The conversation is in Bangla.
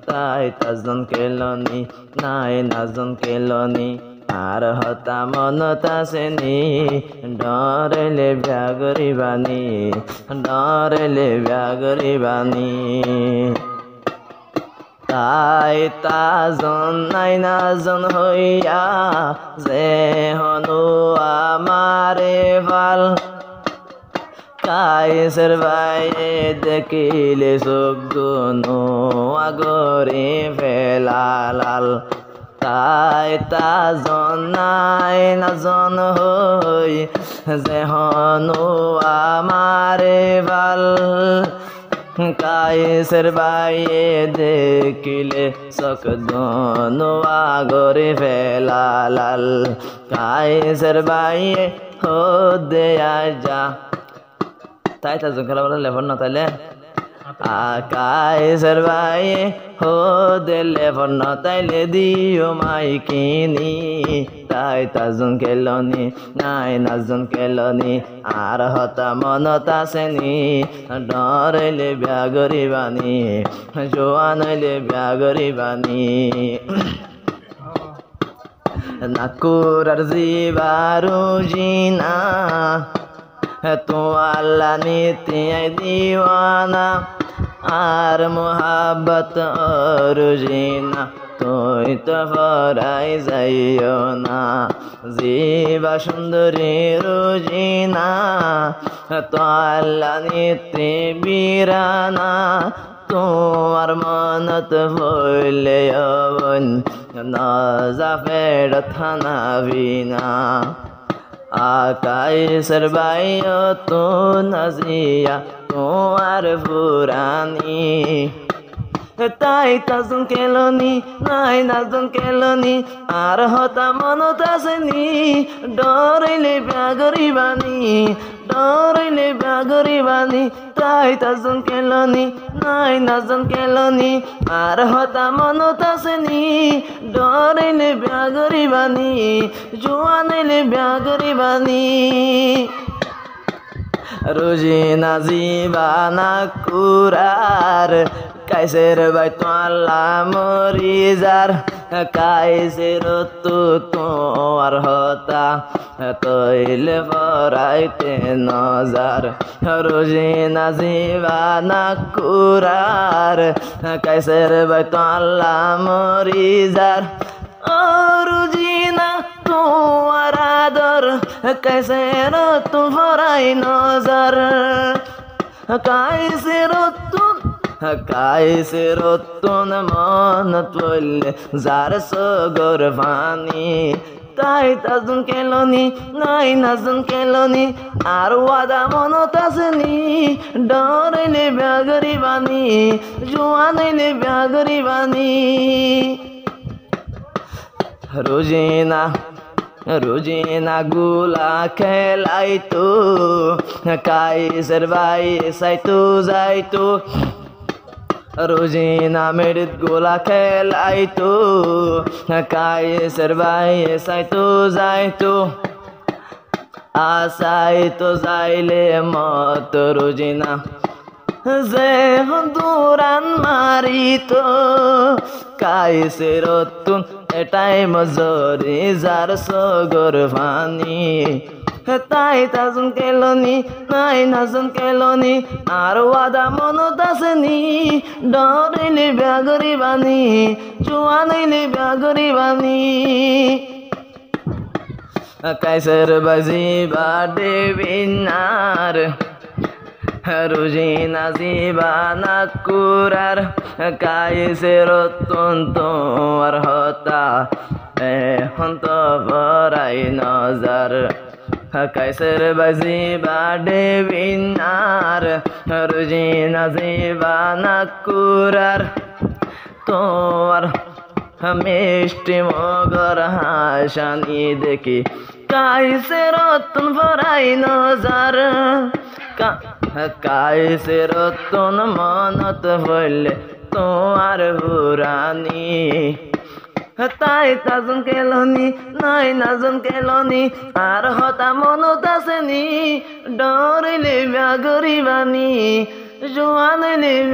তাই তাজন কেলনি নাই নাজন কেলনি আর হতা মনত আসেনি ডরেলে ব্যাগরিবানি ডরেলে ব্যাগরিবানি তাই তাজন নাই নাজন হইয়া যে হনু আমারে ভাল কায়েসের বাইরে দেখিলে চোখ দুনো আগরে ফেলালাল তাই তাজন নাই নাজন হই যে হনু আমারে ভাল কায়েসের বাইরে দেখিলে চোখ দুনো আগরে ফেলালাল কায়েসের বাইরে হদে আজা তাই তাজন খেলা বলে লেভন না তাইলে কায়েসের বাইরে হদে লেভন না তাইলে দিও মাইকিনি তাই তাজন কেলনি নাই নাজন কেলনি আর হতা মনত আসেনি ডরেলে ব্যাগরিবানি জোয়ান হইলে ব্যাগরিবানি নাকুরার জিবারু জিনা তো আল্লাহ নীতি দিওয়ানা আর মোহাব্বত রুজিনা তুই তো ফরাই যাইও না জীবা সুন্দরী রুজিনা তো আল্লাহ নীতি বিরানা তোমার মনত হইলে না ফের থানা বিনা কায়েসের বাইরে তো নাজিয়া তোমার পুরানি তাই তাজন কেলনি নাই নাজন কেলনি আর হতা মনত আসেনি ডরেলে ব্যাগরিবানি ডরেলে ব্যাগরিবানি তাই তাজন কেলনি নাই নাজন কেলনি আর হতা মনত আসেনি ডরেলে ব্যাগরিবানি জোয়ানেলে ব্যাগরিবানি রোজিনা জিবানা কুরার কাইসের বাই তো আল্লাহ মরিজার কাইসের তো আর হতা তৈলে ফরাইতে নজার রোজিনা জিবানা কুরার কাইসের বাই তো আল্লাহ মরিজার ও রোজিনা তোমার আদর কাইসের তো ফরাই নজার কায়েসের মন তুললে যার সগর ভানি তাই তাজন কেলনি নাই নাজন কেলনি আর ওয়াদা মনত আসেনি ডরেলে ব্যাগরিবানি জোয়ানেলে ব্যাগরিবানি রোজিনা গুলা খেলাইতো কায়েসের বাইরে সাইতো যাইতো রোজিনা মেরিত গোলা খেলাইতো কায়েসের বাইরে সাইতো যাইতো আসাইতো যাইলে মত রোজিনা যে দুরান মারিতো কায়েসের তুন এটাই মজরি যার সগর ভানি তাই তাজন কেলনি নাই নাজন কেলনি আর ওয়াদা মনত আসেনি ডরেলে ব্যাগরিবানি জোয়ানেলে ব্যাগরিবানি কায়েসের বাজি বাডে বিনার রোজিনা জিবানা কুরার কায়েসের আর হতা এখন তো ফরাই নজার কায়েসের বাজি বাডে বিনার রোজিনা জিবানা কুরার তোর মিষ্টি মগর হাসানি দেখি কায়েসের ফরাই নজার কায়েসের মনত হইলে তোমার হুরানি তাই তাজন কেলনি নাই নাজন কেলনি আর হতা মনত আসেনি ডরিলে ব্যাগরিবানি জোয়ানেলে